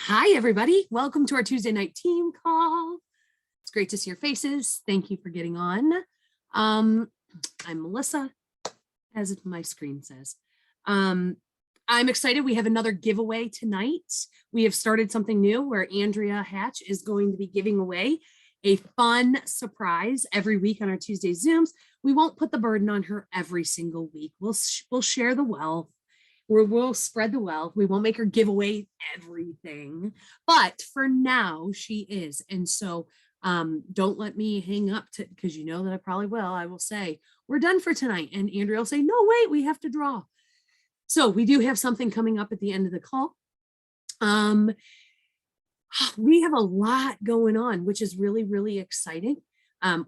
Hi, everybody. Welcome to our Tuesday night team call. It's great to see your faces. Thank you for getting on. I'm Melissa, as my screen says. I'm excited. We have another giveaway tonight. We have started something new where Andrea Hatch is going to be giving away a fun surprise every week on our Tuesday Zooms. We won't put the burden on her every single week. We'll share the wealth. We'll spread the wealth. We won't make her give away everything, but for now she is. And so don't let me hang up because you know that I probably will. I will say, we're done for tonight. And Andrea will say, no, wait, we have to draw. So we do have something coming up at the end of the call. We have a lot going on, which is really, really exciting.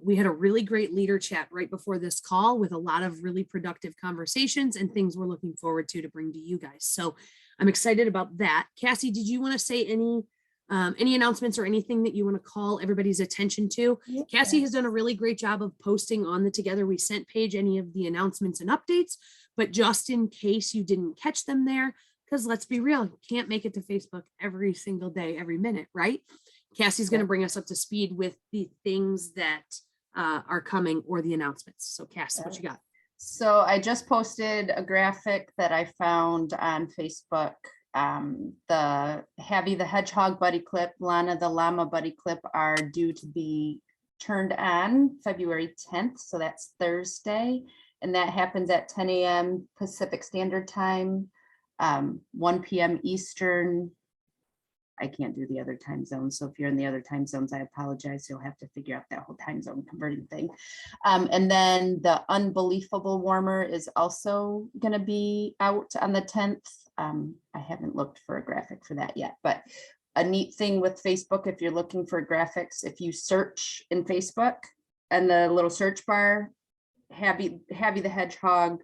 We had a really great leader chat right before this call with a lot of really productive conversations and things we're looking forward to bring to you guys. So I'm excited about that. Cassie, did you want to say any announcements or anything that you want to call everybody's attention to? Yes. Cassie has done a really great job of posting on the Together We Sent page any of the announcements and updates, but just in case you didn't catch them there, because let's be real, you can't make it to Facebook every single day, every minute, right? Cassie's going to bring us up to speed with the things that are coming or the announcements. So Cassie, what you got? So I just posted a graphic that I found on Facebook. The Habby the Hedgehog buddy clip, Lana the Llama buddy clip are due to be turned on February 10th. So that's Thursday. And that happens at 10 a.m. Pacific Standard Time, 1 p.m. Eastern. I can't do the other time zones. So if you're in the other time zones, I apologize. You'll have to figure out that whole time zone converting thing. And then the Unbelievable Warmer is also going to be out on the 10th. I haven't looked for a graphic for that yet, but a neat thing with Facebook, if you're looking for graphics, if you search in Facebook and the little search bar, Habby the Hedgehog,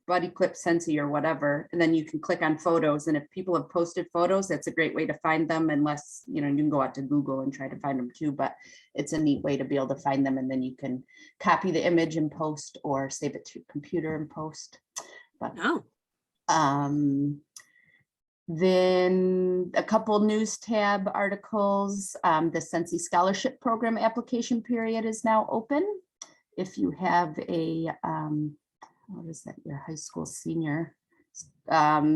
buddy clip Scentsy or whatever, and then you can click on photos, and if people have posted photos, that's a great way to find them, unless you can go out to Google and try to find them too, but it's a neat way to be able to find them, and then you can copy the image and post or save it to your computer and post. But then a couple news tab articles. The Scentsy Scholarship Program application period is now open. If you have a what is that, your high school senior?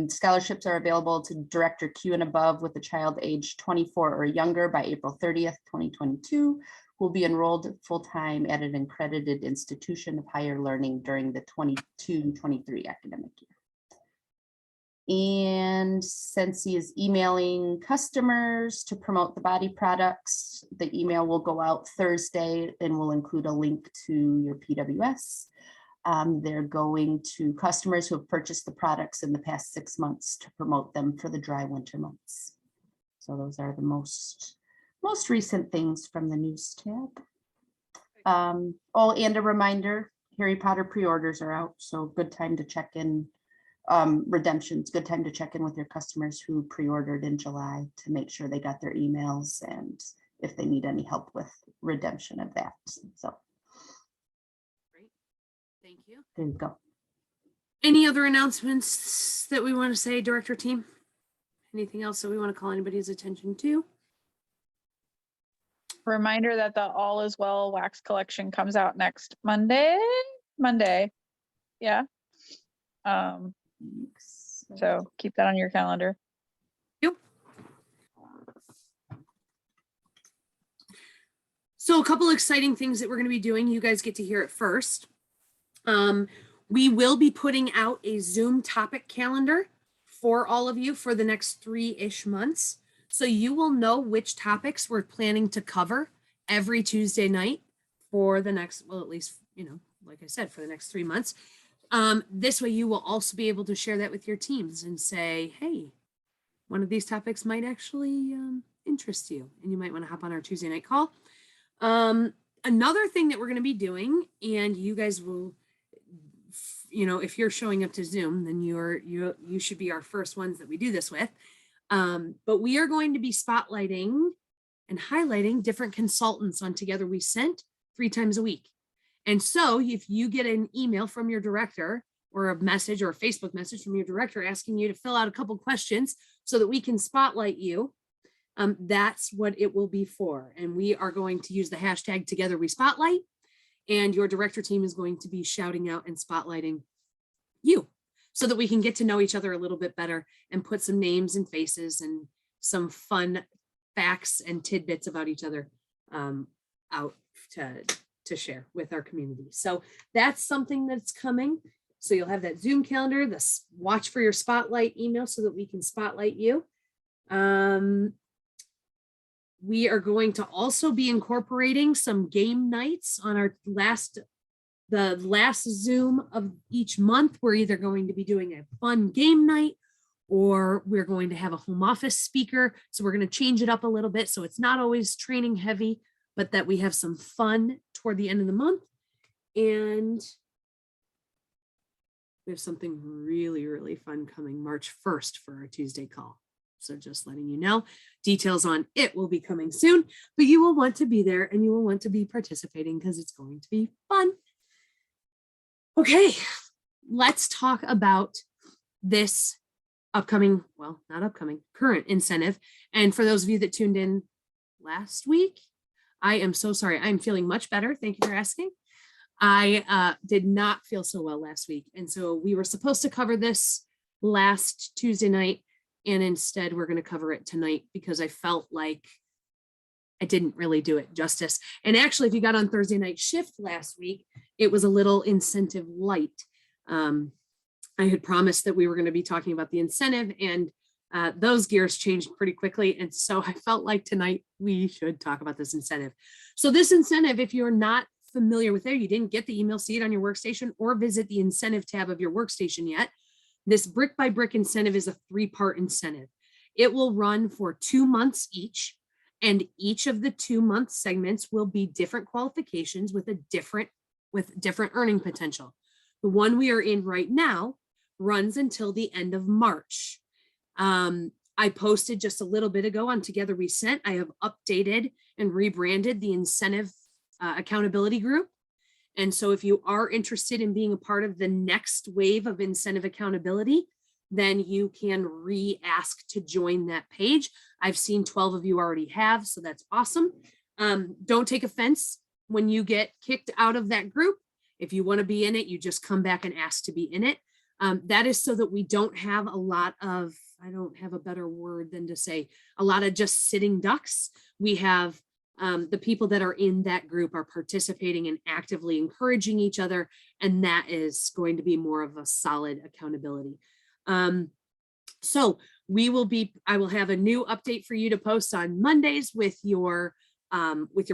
Scholarships are available to Director Q and above with a child age 24 or younger by April 30th, 2022, who will be enrolled full-time at an accredited institution of higher learning during the 22-23 academic year. And Scentsy is emailing customers to promote the body products. The email will go out Thursday and will include a link to your PWS. They're going to customers who have purchased the products in the past 6 months to promote them for the dry winter months. So those are the most recent things from the news tab. Oh, and a reminder, Harry Potter pre-orders are out, so good time to check in. Redemptions, good time to check in with your customers who pre-ordered in July to make sure they got their emails and if they need any help with redemption of that. So. Thank you. There you go. Any other announcements that we want to say, Director Team? Anything else that we want to call anybody's attention to? Reminder that the All Is Well wax collection comes out next Monday. Yeah. So keep that on your calendar. Yep. So a couple exciting things that we're going to be doing. You guys get to hear it first. We will be putting out a Zoom topic calendar for all of you for the next 3-ish months. So you will know which topics we're planning to cover every Tuesday night for the next, well, at least, like I said, for the next 3 months. This way you will also be able to share that with your teams and say, hey, one of these topics might actually interest you, and you might want to hop on our Tuesday night call. Another thing that we're going to be doing, and you guys will, if you're showing up to Zoom, then you should be our first ones that we do this with. But we are going to be spotlighting and highlighting different consultants on Together We Sent 3 times a week. And so if you get an email from your director or a message or a Facebook message from your director asking you to fill out a couple questions so that we can spotlight you, that's what it will be for. And we are going to use the hashtag Together We Spotlight, and your director team is going to be shouting out and spotlighting you so that we can get to know each other a little bit better and put some names and faces and some fun facts and tidbits about each other out to share with our community. So that's something that's coming. So you'll have that Zoom calendar, this watch for your spotlight email so that we can spotlight you. We are going to also be incorporating some game nights on our the last Zoom of each month. We're either going to be doing a fun game night or we're going to have a home office speaker. So we're going to change it up a little bit so it's not always training heavy, but that we have some fun toward the end of the month. And we have something really, really fun coming March 1st for our Tuesday call. So just letting you know, details on it will be coming soon, but you will want to be there and you will want to be participating because it's going to be fun. Okay, let's talk about this upcoming, well, not upcoming, current incentive. And for those of you that tuned in last week, I am so sorry. I'm feeling much better. Thank you for asking. I did not feel so well last week. And so we were supposed to cover this last Tuesday night. And instead we're going to cover it tonight because I felt like I didn't really do it justice. And actually, if you got on Thursday night shift last week, it was a little incentive light. I had promised that we were going to be talking about the incentive, and those gears changed pretty quickly. And so I felt like tonight we should talk about this incentive. So this incentive, if you're not familiar with it, you didn't get the email, see it on your workstation, or visit the incentive tab of your workstation yet, this brick by brick incentive is a 3-part incentive. It will run for 2 months each, and each of the 2-month segments will be different qualifications with different earning potential. The one we are in right now runs until the end of March. I posted just a little bit ago on Together We Scent. I have updated and rebranded the incentive accountability group. And so if you are interested in being a part of the next wave of incentive accountability, then you can re-ask to join that page. I've seen 12 of you already have, so that's awesome. Don't take offense when you get kicked out of that group. If you want to be in it, you just come back and ask to be in it. That is so that we don't have a lot of, I don't have a better word than to say, a lot of just sitting ducks. We have the people that are in that group are participating and actively encouraging each other. And that is going to be more of a solid accountability. So I will have a new update for you to post on Mondays with your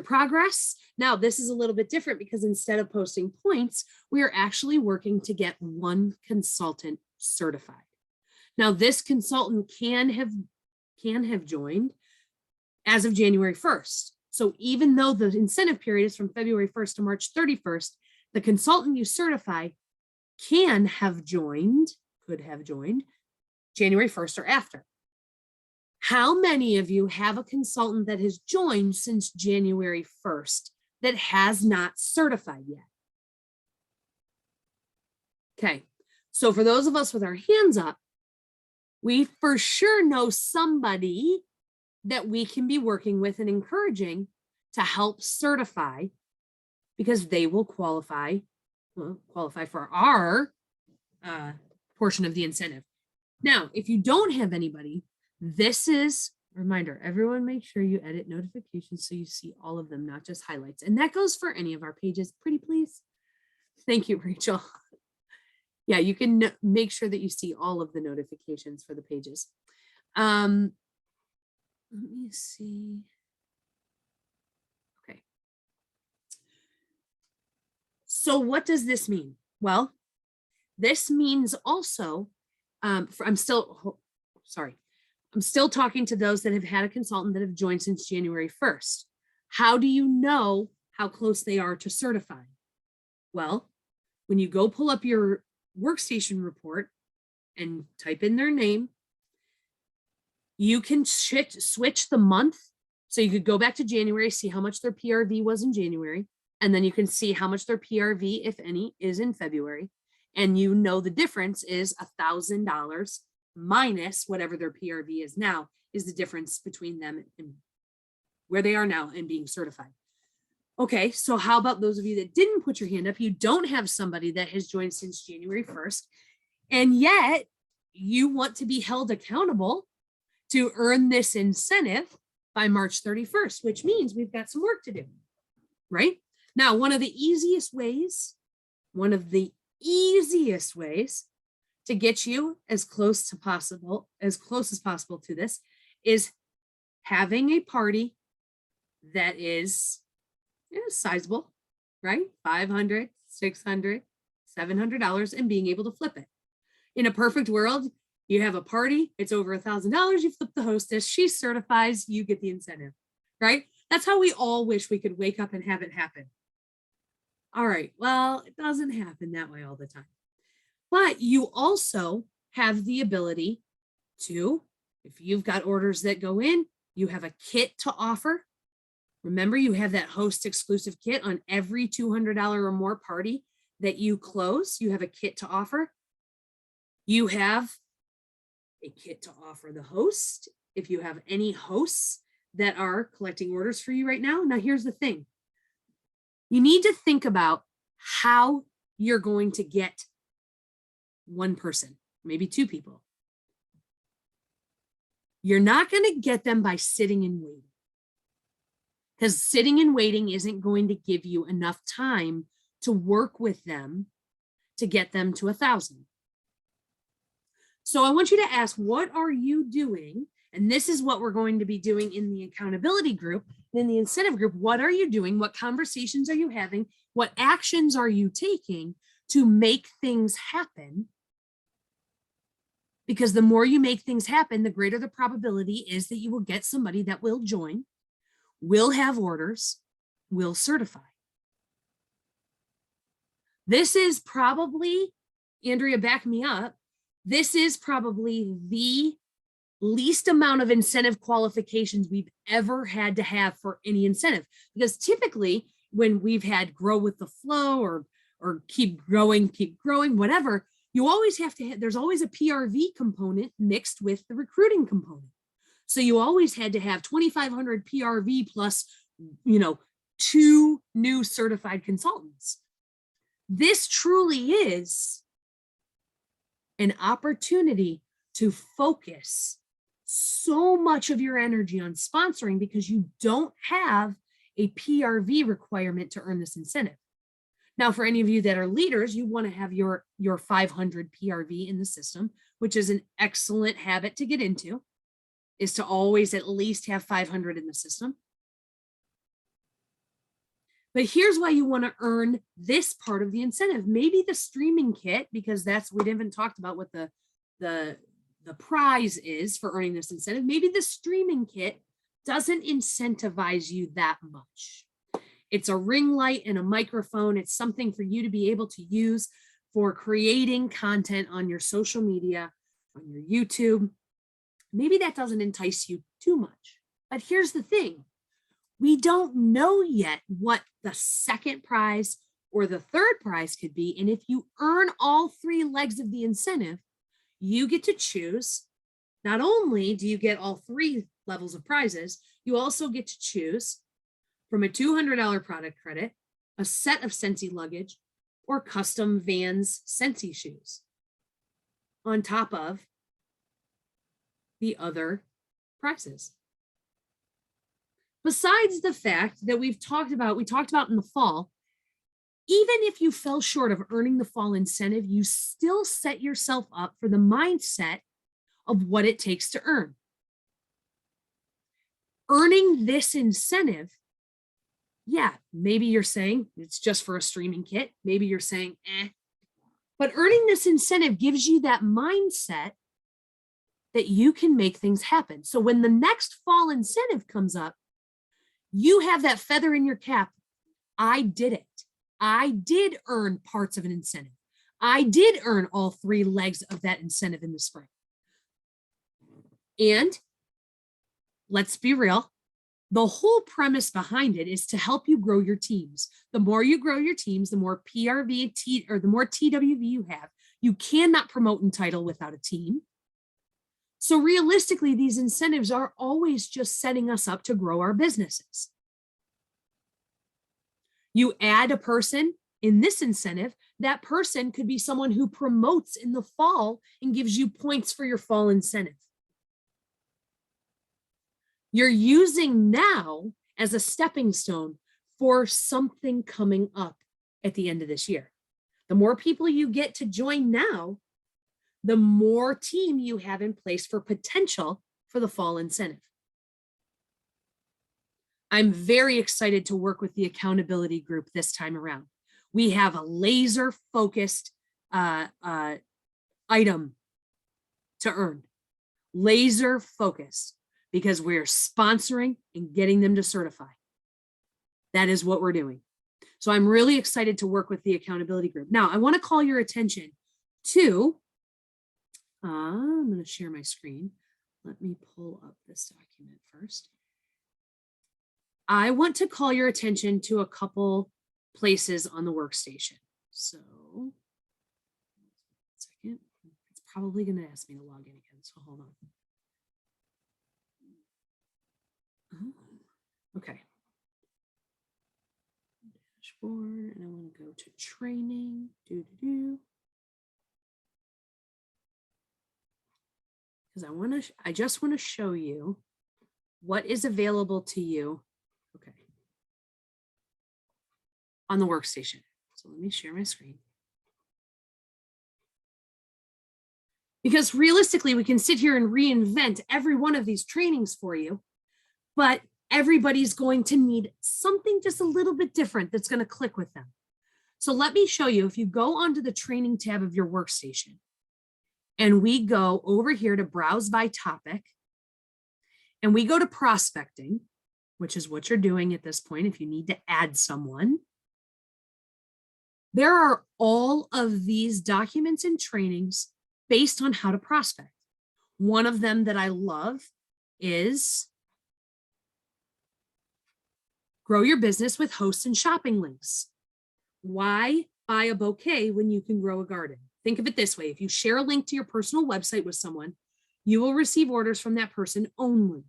progress. Now, this is a little bit different because instead of posting points, we are actually working to get one consultant certified. Now, this consultant can have joined as of January 1st. So even though the incentive period is from February 1st to March 31st, the consultant you certify could have joined January 1st or after. How many of you have a consultant that has joined since January 1st that has not certified yet? Okay, so for those of us with our hands up, we for sure know somebody that we can be working with and encouraging to help certify, because they will qualify for our portion of the incentive. Now, if you don't have anybody, this is a reminder, everyone make sure you edit notifications so you see all of them, not just highlights. And that goes for any of our pages, pretty please. Thank you, Rachel. Yeah, you can make sure that you see all of the notifications for the pages. Let me see. Okay. So what does this mean? Well, this means also, I'm still talking to those that have had a consultant that have joined since January 1st. How do you know how close they are to certify? Well, when you go pull up your workstation report and type in their name, you can switch the month. So you could go back to January, see how much their PRV was in January, and then you can see how much their PRV, if any, is in February. And you know the difference is $1,000 minus whatever their PRV is now, is the difference between them and where they are now and being certified. Okay, so how about those of you that didn't put your hand up? You don't have somebody that has joined since January 1st, and yet you want to be held accountable to earn this incentive by March 31st, which means we've got some work to do, right? Now, one of the easiest ways to get you as close as possible to this is having a party that is sizable, right? $500, $600, $700, and being able to flip it. In a perfect world, you have a party, it's over $1,000, you flip the hostess, she certifies, you get the incentive, right? That's how we all wish we could wake up and have it happen. All right, well, it doesn't happen that way all the time. But you also have the ability to, if you've got orders that go in, you have a kit to offer. Remember, you have that host exclusive kit on every $200 or more party that you close. You have a kit to offer. You have a kit to offer the host. If you have any hosts that are collecting orders for you right now. Now, here's the thing. You need to think about how you're going to get one person, maybe two people. You're not going to get them by sitting and waiting, because sitting and waiting isn't going to give you enough time to work with them to get them to 1,000. So I want you to ask, what are you doing? And this is what we're going to be doing in the accountability group, in the incentive group. What are you doing? What conversations are you having? What actions are you taking to make things happen? Because the more you make things happen, the greater the probability is that you will get somebody that will join, will have orders, will certify. This is probably, Andrea, back me up, this is probably the least amount of incentive qualifications we've ever had to have for any incentive. Because typically when we've had grow with the flow or keep growing, whatever, you always have to have, there's always a PRV component mixed with the recruiting component. So you always had to have 2,500 PRV plus, 2 new certified consultants. This truly is an opportunity to focus so much of your energy on sponsoring because you don't have a PRV requirement to earn this incentive. Now, for any of you that are leaders, you want to have your 500 PRV in the system, which is an excellent habit to get into, is to always at least have 500 in the system. But here's why you want to earn this part of the incentive. Maybe the streaming kit, because we haven't talked about what the prize is for earning this incentive. Maybe the streaming kit doesn't incentivize you that much. It's a ring light and a microphone. It's something for you to be able to use for creating content on your social media, on your YouTube. Maybe that doesn't entice you too much. But here's the thing. We don't know yet what the second prize or the third prize could be. And if you earn all 3 legs of the incentive, you get to choose. Not only do you get all 3 levels of prizes, you also get to choose from a $200 product credit, a set of Scentsy luggage, or custom Vans Scentsy shoes on top of the other prizes. Besides the fact that we talked about in the fall, even if you fell short of earning the fall incentive, you still set yourself up for the mindset of what it takes to earn. Earning this incentive, yeah, maybe you're saying it's just for a streaming kit. Maybe you're saying, but earning this incentive gives you that mindset that you can make things happen. So when the next fall incentive comes up, you have that feather in your cap. I did it. I did earn parts of an incentive. I did earn all 3 legs of that incentive in the spring. And let's be real, The whole premise behind it is to help you grow your teams. The more you grow your teams, the more PRV or the more TWV you have. You cannot promote and title without a team. So realistically, these incentives are always just setting us up to grow our businesses. You add a person in this incentive, that person could be someone who promotes in the fall and gives you points for your fall incentive. You're using now as a stepping stone for something coming up at the end of this year. The more people you get to join now, the more team you have in place for potential for the fall incentive. I'm very excited to work with the accountability group this time around. We have a laser focused item to earn, laser focused, because we're sponsoring and getting them to certify. That is what we're doing. So I'm really excited to work with the accountability group. Now, I want to call your attention to, I'm going to share my screen. Let me pull up this document first. I want to call your attention to a couple places on the workstation. So, 1 second. It's probably going to ask me to log in again, so hold on. Oh, okay. Dashboard, and I want to go to training. Because I just want to show you what is available to you. Okay. On the workstation. So let me share my screen. Because realistically, we can sit here and reinvent every one of these trainings for you, but everybody's going to need something just a little bit different that's going to click with them. So let me show you, if you go onto the training tab of your workstation and we go over here to browse by topic and we go to prospecting, which is what you're doing at this point if you need to add someone. There are all of these documents and trainings based on how to prospect. One of them that I love is Grow Your Business with Hosts and Shopping Links. Why buy a bouquet when you can grow a garden? Think of it this way. If you share a link to your personal website with someone, you will receive orders from that person only.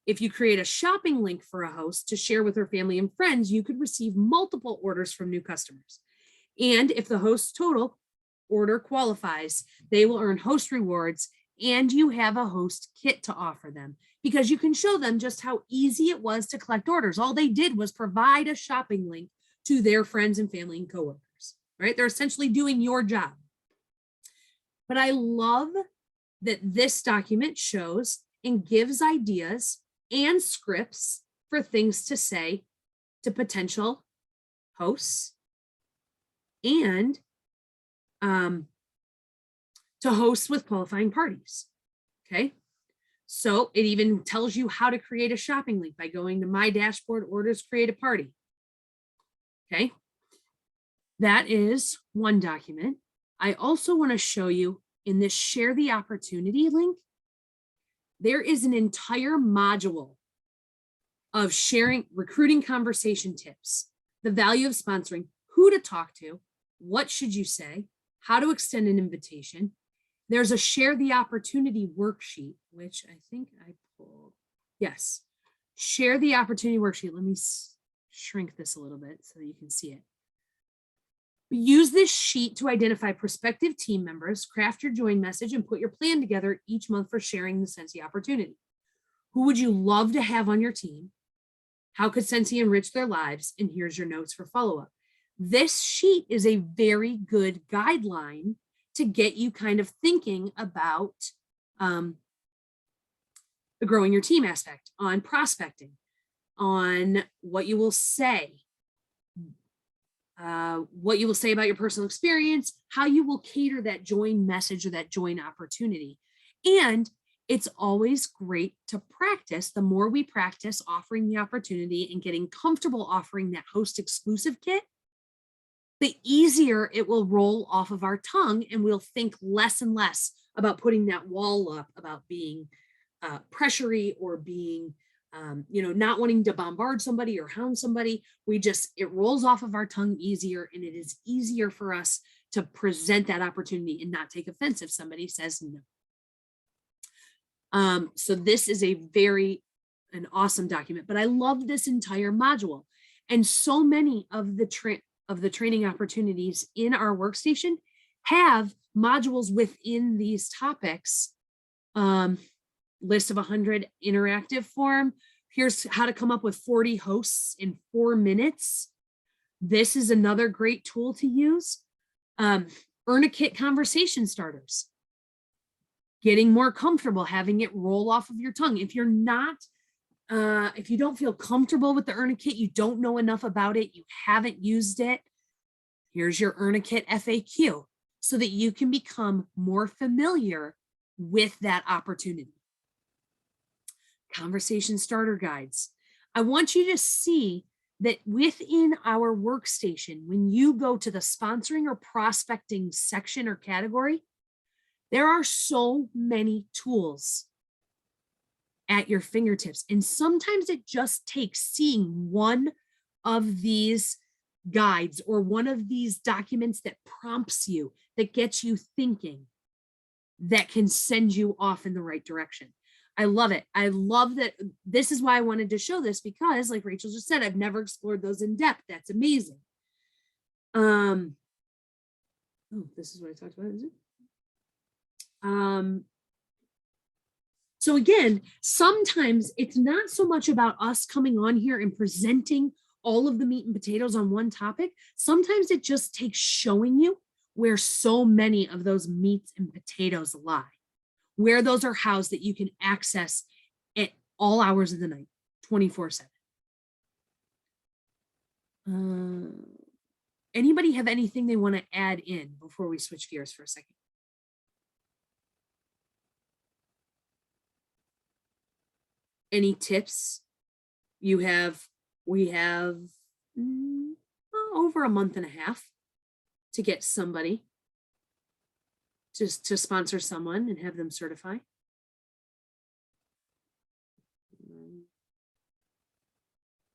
If you create a shopping link for a host to share with her family and friends, you could receive multiple orders from new customers. And if the host's total order qualifies, they will earn host rewards, and you have a host kit to offer them because you can show them just how easy it was to collect orders. All they did was provide a shopping link to their friends and family and coworkers, right? They're essentially doing your job. But I love that this document shows and gives ideas and scripts for things to say to potential hosts and to host with qualifying parties. Okay. So it even tells you how to create a shopping link by going to my dashboard, orders, create a party. Okay. That is one document. I also want to show you in this share the opportunity link, there is an entire module of sharing recruiting conversation tips, the value of sponsoring, who to talk to, what should you say, how to extend an invitation. There's a share the opportunity worksheet, which I think I pulled. Yes, share the opportunity worksheet. Let me shrink this a little bit so that you can see it. Use this sheet to identify prospective team members, craft your join message, and put your plan together each month for sharing the Scentsy opportunity. Who would you love to have on your team? How could Scentsy enrich their lives? And here's your notes for follow-up. This sheet is a very good guideline to get you kind of thinking about the growing your team aspect, on prospecting, on what you will say, what you will say about your personal experience, how you will cater that join message or that join opportunity. And it's always great to practice. The more we practice offering the opportunity and getting comfortable offering that host exclusive kit, the easier it will roll off of our tongue, and we'll think less and less about putting that wall up, about being pressury or being not wanting to bombard somebody or hound somebody. It rolls off of our tongue easier, and it is easier for us to present that opportunity and not take offense if somebody says no. So this is an awesome document, but I love this entire module. And so many of the training opportunities in our workstation have modules within these topics. List of 100 interactive form. Here's how to come up with 40 hosts in 4 minutes. This is another great tool to use. Earn a kit conversation starters. Getting more comfortable having it roll off of your tongue. If you don't feel comfortable with the Earn a Kit, you don't know enough about it, you haven't used it, here's your Earn a Kit FAQ so that you can become more familiar with that opportunity. Conversation starter guides. I want you to see that within our workstation, when you go to the sponsoring or prospecting section or category, there are so many tools at your fingertips. And sometimes it just takes seeing one of these guides or one of these documents that prompts you, that gets you thinking, that can send you off in the right direction. I love it. I love that. This is why I wanted to show this, because like Rachel just said, I've never explored those in depth. That's amazing. Oh, this is what I talked about, is it? So again, sometimes it's not so much about us coming on here and presenting all of the meat and potatoes on one topic. Sometimes it just takes showing you where so many of those meats and potatoes lie, where those are housed that you can access at all hours of the night, 24/7. Anybody have anything they want to add in before we switch gears for a second? Any tips? We have over a month and a half to get somebody just to sponsor someone and have them certify.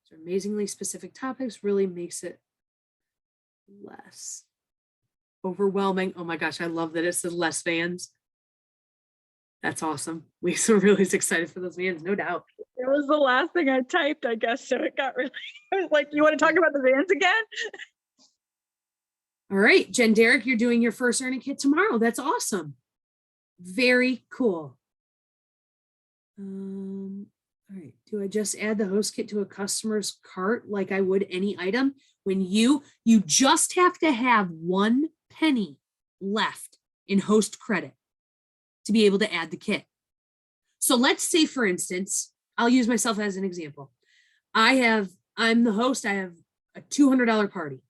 So amazingly specific topics really makes it less overwhelming. Oh my gosh, I love that it says less vans. That's awesome. Lisa really is excited for those vans, no doubt. It was the last thing I typed, I guess. So it got really, I was like, you want to talk about the vans again? All right, Jen Derrick, you're doing your first Earn a Kit tomorrow. That's awesome. Very cool. All right, do I just add the host kit to a customer's cart like I would any item? When you just have to have 1 penny left in host credit to be able to add the kit. So let's say, for instance, I'll use myself as an example. I'm the host, I have a $200 party.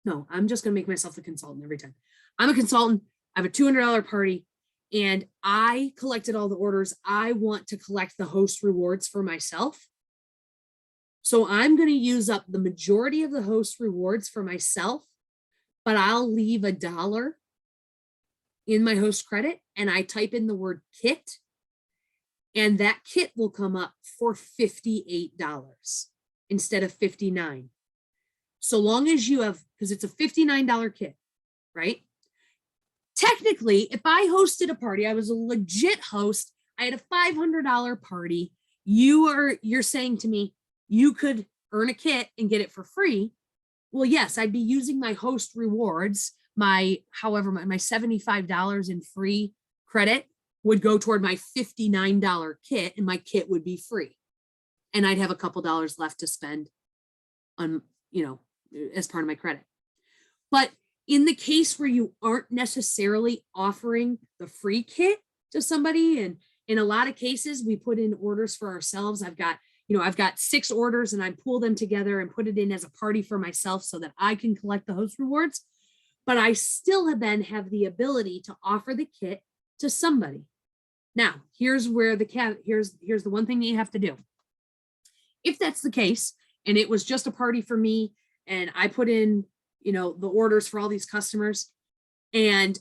No, I'm just gonna make myself the consultant every time. I'm a consultant, I have a $200 party, and I collected all the orders. I want to collect the host rewards for myself. So I'm gonna use up the majority of the host rewards for myself, but I'll leave $1 in my host credit, and I type in the word kit, and that kit will come up for $58 instead of $59. So long as you have, because it's a $59 kit, right? Technically, if I hosted a party, I was a legit host, I had a $500 party, you're saying to me, you could earn a kit and get it for free. Well, yes, I'd be using my host rewards, my $75 in free credit would go toward my $59 kit, and my kit would be free. And I'd have a couple dollars left to spend on, as part of my credit. But in the case where you aren't necessarily offering the free kit to somebody, and in a lot of cases, we put in orders for ourselves. I've got 6 orders, and I pull them together and put it in as a party for myself so that I can collect the host rewards. But I still then have the ability to offer the kit to somebody. Now, here's where here's the one thing that you have to do. If that's the case, and it was just a party for me, and I put in, the orders for all these customers, and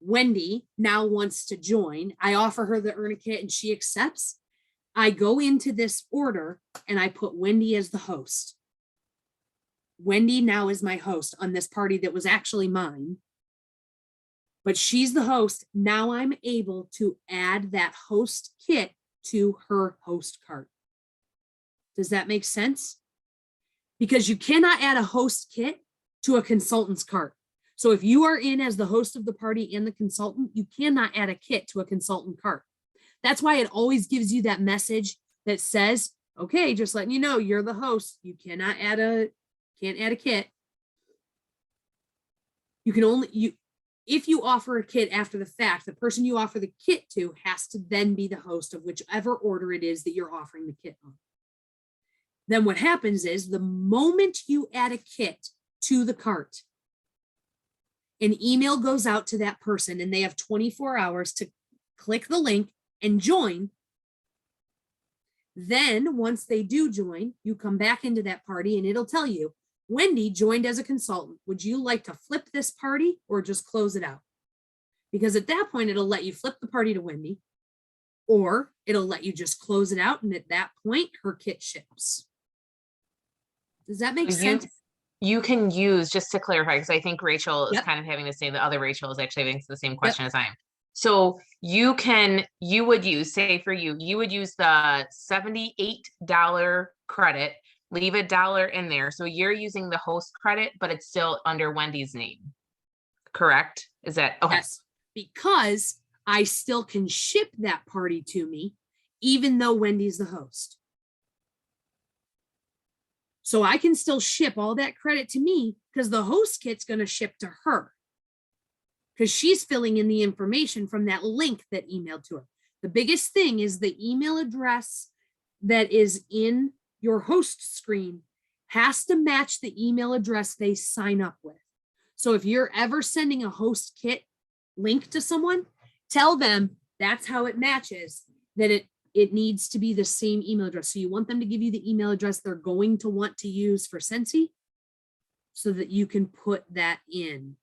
Wendy now wants to join, I offer her the Earn a Kit and she accepts, I go into this order and I put Wendy as the host. Wendy now is my host on this party that was actually mine, but she's the host. Now I'm able to add that host kit to her host cart. Does that make sense? Because you cannot add a host kit to a consultant's cart. So if you are in as the host of the party and the consultant, you cannot add a kit to a consultant cart. That's why it always gives you that message that says, okay, just letting you know, you're the host. You can't add a kit. You can only, if you offer a kit after the fact, the person you offer the kit to has to then be the host of whichever order it is that you're offering the kit on. Then what happens is the moment you add a kit to the cart, an email goes out to that person and they have 24 hours to click the link and join. Then once they do join, you come back into that party and it'll tell you, Wendy joined as a consultant. Would you like to flip this party or just close it out? Because at that point, it'll let you flip the party to Wendy, or it'll let you just close it out. And at that point, her kit ships. Does that make sense? You can use, just to clarify, because I think Rachel is Yep. kind of having the same, the other Rachel is actually having the same question as I am. So you would use, say for you would use the $78 credit, leave $1 in there. So you're using the host credit, but it's still under Wendy's name. Correct? Is that okay? Yes, because I still can ship that party to me, even though Wendy's the host. So I can still ship all that credit to me because the host kit's going to ship to her because she's filling in the information from that link that emailed to her. The biggest thing is the email address that is in your host screen has to match the email address they sign up with. So if you're ever sending a host kit link to someone, tell them that's how it matches, that it needs to be the same email address. So you want them to give you the email address they're going to want to use for Scentsy so that you can put that in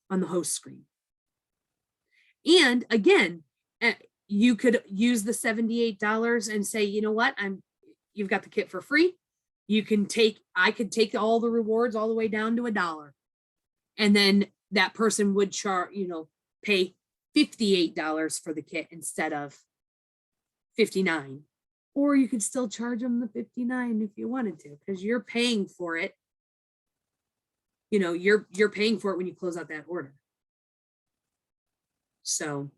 on the host screen. And again, you could use the $78 and say, you know what, you've got the kit for free. I could take all the rewards all the way down to $1. And then that person would pay $58 for the kit instead of $59. Or you could still charge them the $59 if you wanted to, because you're paying for it. You're paying for it when you close out that order. So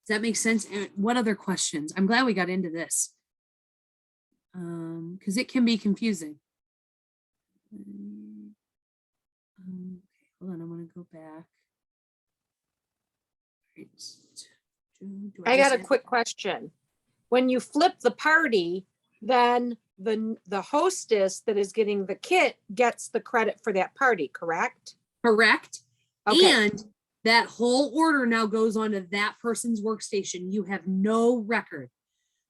does that make sense? And what other questions? I'm glad we got into this. Because it can be confusing. Okay, hold on, I want to go back. I got a quick question. When you flip the party, then the hostess that is getting the kit gets the credit for that party, correct? Correct. Okay. And that whole order now goes onto that person's workstation. You have no record.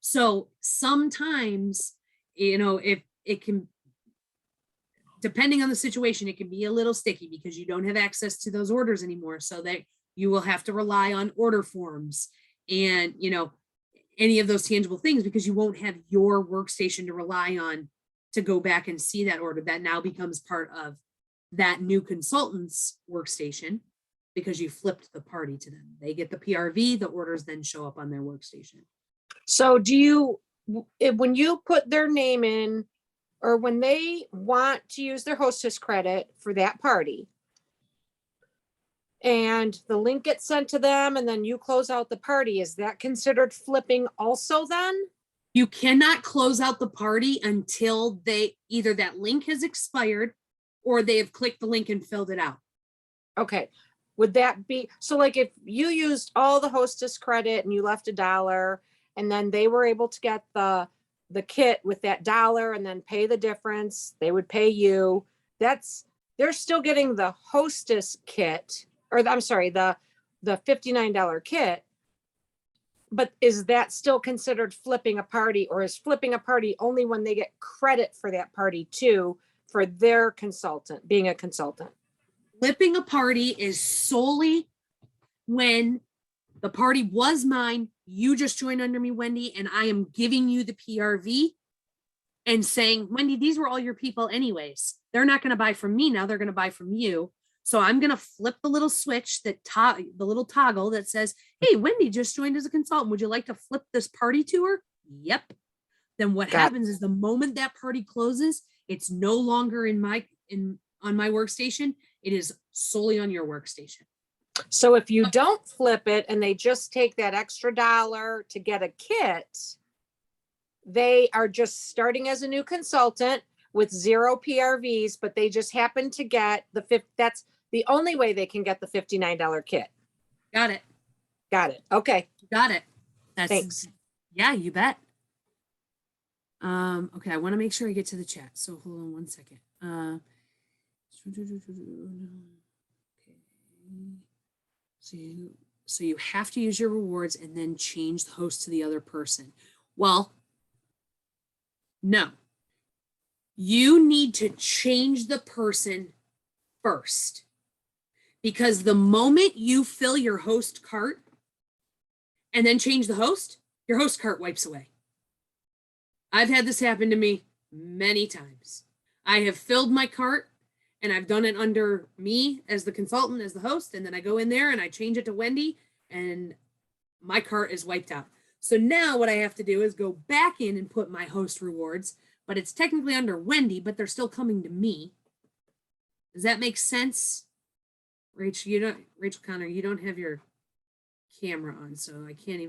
So sometimes, if it can, depending on the situation, it can be a little sticky because you don't have access to those orders anymore. So that you will have to rely on order forms and, any of those tangible things because you won't have your workstation to rely on to go back and see that order. That now becomes part of that new consultant's workstation because you flipped the party to them. They get the PRV, the orders then show up on their workstation. So when you put their name in, or when they want to use their hostess credit for that party, and the link gets sent to them and then you close out the party, is that considered flipping also then? You cannot close out the party until either that link has expired or they have clicked the link and filled it out. Okay. Would that be, so like if you used all the hostess credit and you left $1 and then they were able to get the kit with that $1 and then pay the difference, they would pay you. They're still getting the hostess kit, or I'm sorry, the $59 kit. But is that still considered flipping a party, or is flipping a party only when they get credit for that party too, for their consultant, being a consultant? Flipping a party is solely when the party was mine. You just joined under me, Wendy, and I am giving you the PRV and saying, Wendy, these were all your people anyways. They're not going to buy from me now. They're going to buy from you. So I'm going to flip the little switch that the little toggle that says, hey, Wendy just joined as a consultant. Would you like to flip this party to her? Yep. Then what happens is the moment that party closes, it's no longer on my workstation. It is solely on your workstation. So if you don't flip it and they just take that extra $1 to get a kit, they are just starting as a new consultant with 0 PRVs, but they just happen to get that's the only way they can get the $59 kit. Got it. Got it. Okay. Got it. Thanks. Yeah, you bet. Okay, I want to make sure I get to the chat. So hold on one second. Okay. So you have to use your rewards and then change the host to the other person. Well, no. You need to change the person first. Because the moment you fill your host cart and then change the host, your host cart wipes away. I've had this happen to me many times. I have filled my cart and I've done it under me as the consultant, as the host, and then I go in there and I change it to Wendy and my cart is wiped out. So now what I have to do is go back in and put my host rewards, but it's technically under Wendy, but they're still coming to me. Does that make sense? Rachel Connor, you don't have your camera on, so I can't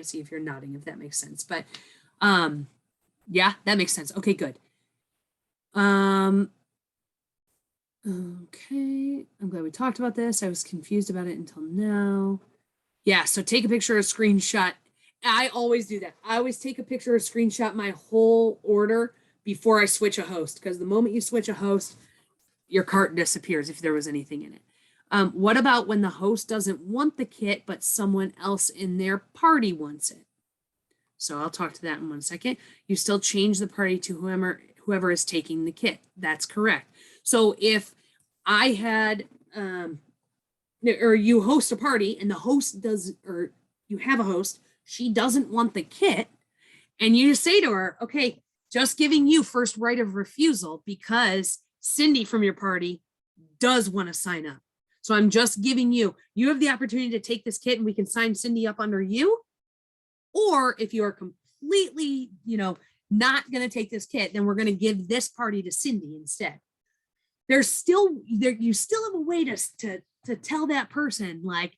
see if you're nodding, if that makes sense. But yeah, that makes sense. Okay, good. Okay, I'm glad we talked about this. I was confused about it until now. Yeah, so take a picture or screenshot. I always do that. I always take a picture or screenshot my whole order before I switch a host, because the moment you switch a host, your cart disappears if there was anything in it. What about when the host doesn't want the kit, but someone else in their party wants it? So I'll talk to that in 1 second. You still change the party to whoever is taking the kit. That's correct. So if I had, or you host a party and the host does, or you have a host, she doesn't want the kit, and you just say to her, okay, just giving you first right of refusal because Cindy from your party does want to sign up. So I'm just giving you have the opportunity to take this kit and we can sign Cindy up under you. Or if you are completely, not going to take this kit, then we're going to give this party to Cindy instead. You still have a way to tell that person, like,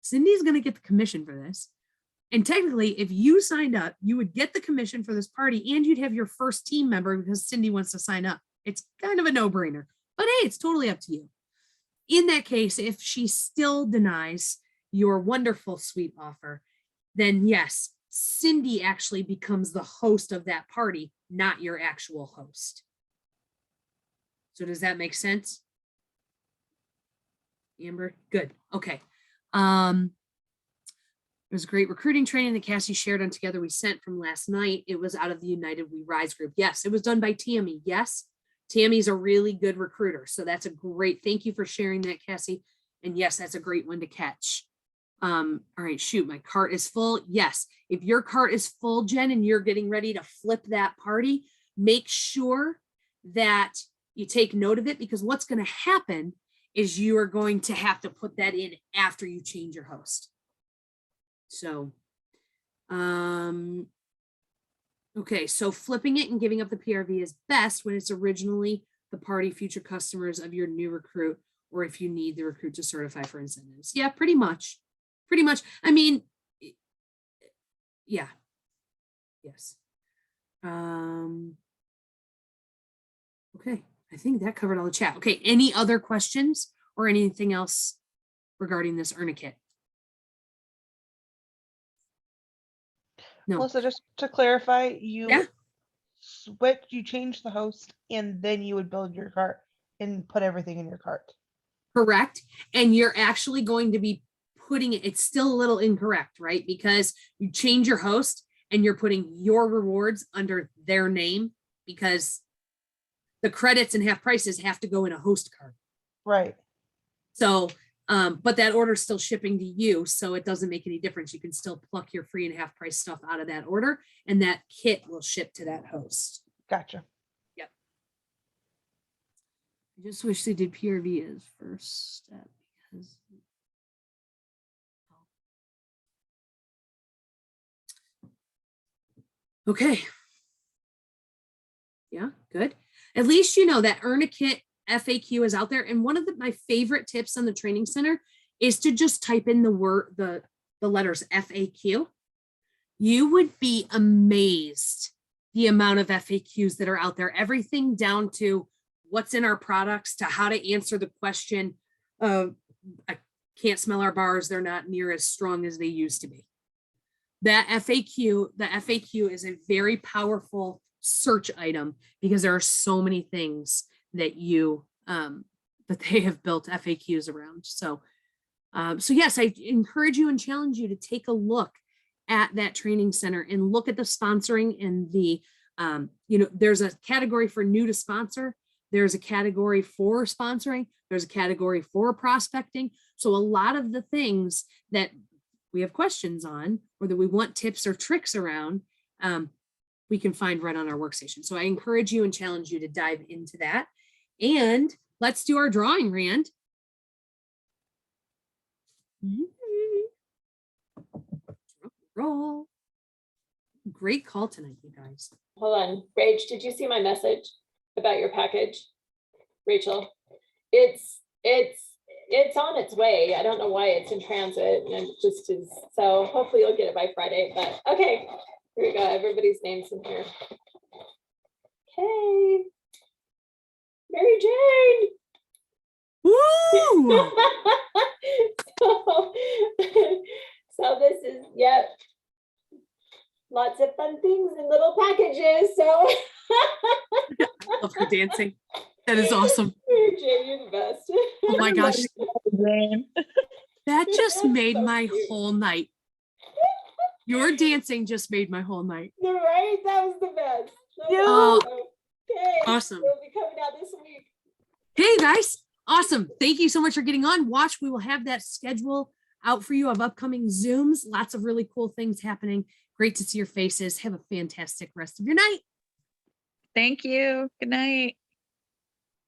Cindy's going to get the commission for this. And technically, if you signed up, you would get the commission for this party and you'd have your first team member because Cindy wants to sign up. It's kind of a no-brainer, but hey, it's totally up to you. In that case, if she still denies your wonderful sweet offer, then yes, Cindy actually becomes the host of that party, not your actual host. So does that make sense? Amber, good. Okay. It was great recruiting training that Cassie shared on Together We Sent from last night. It was out of the United We Rise group. Yes, it was done by Tammy. Yes, Tammy's a really good recruiter. So that's a great, thank you for sharing that, Cassie. And yes, that's a great one to catch. All right, shoot, my cart is full. Yes, if your cart is full, Jen, and you're getting ready to flip that party, make sure that you take note of it, because what's going to happen is you are going to have to put that in after you change your host. So, okay, so flipping it and giving up the PRV is best when it's originally the party future customers of your new recruit, or if you need the recruit to certify for incentives. Yeah, pretty much. Pretty much. I mean, yeah. Yes. Okay, I think that covered all the chat. Okay, any other questions or anything else regarding this Earn a Kit? No. Melissa, just to clarify, Yeah. you change the host and then you would build your cart and put everything in your cart. Correct. And you're actually going to be putting it, it's still a little incorrect, right? Because you change your host and you're putting your rewards under their name, because the credits and half prices have to go in a host card. Right. So But that order is still shipping to you, so it doesn't make any difference. You can still pluck your free and half price stuff out of that order, and that kit will ship to that host. Gotcha. I just wish they did PRV as first step because. Okay. Yeah, good. At least you know that Earn a Kit FAQ is out there. And one of my favorite tips on the training center is to just type in the letters FAQ. You would be amazed the amount of FAQs that are out there. Everything down to what's in our products to how to answer the question of I can't smell our bars. They're not near as strong as they used to be. That FAQ, the FAQ is a very powerful search item because there are so many things that that they have built FAQs around. So, so yes, I encourage you and challenge you to take a look at that training center and look at the sponsoring and the, there's a category for new to sponsor. There's a category for sponsoring. There's a category for prospecting. So a lot of the things that we have questions on, or that we want tips or tricks around, we can find right on our workstation. So I encourage you and challenge you to dive into that. And let's do our drawing, Rand. Roll. Great call tonight, you guys. Hold on, Rach, did you see my message about your package? Rachel, it's on its way. I don't know why it's in transit, and it just is. So hopefully you'll get it by Friday, but okay, here we go. Everybody's names in here. Okay. Mary Jane. Woo! So this is, yep. Lots of fun things in little packages, so. I love her dancing. That is awesome. Mary Jane, you're the best. Oh my gosh. That just made my whole night. Your dancing just made my whole night. Right? That was the best. Oh, Okay. awesome. It'll be coming out this week. Hey guys, awesome. Thank you so much for getting on. Watch, we will have that schedule out for you of upcoming Zooms. Lots of really cool things happening. Great to see your faces. Have a fantastic rest of your night. Thank you. Good night.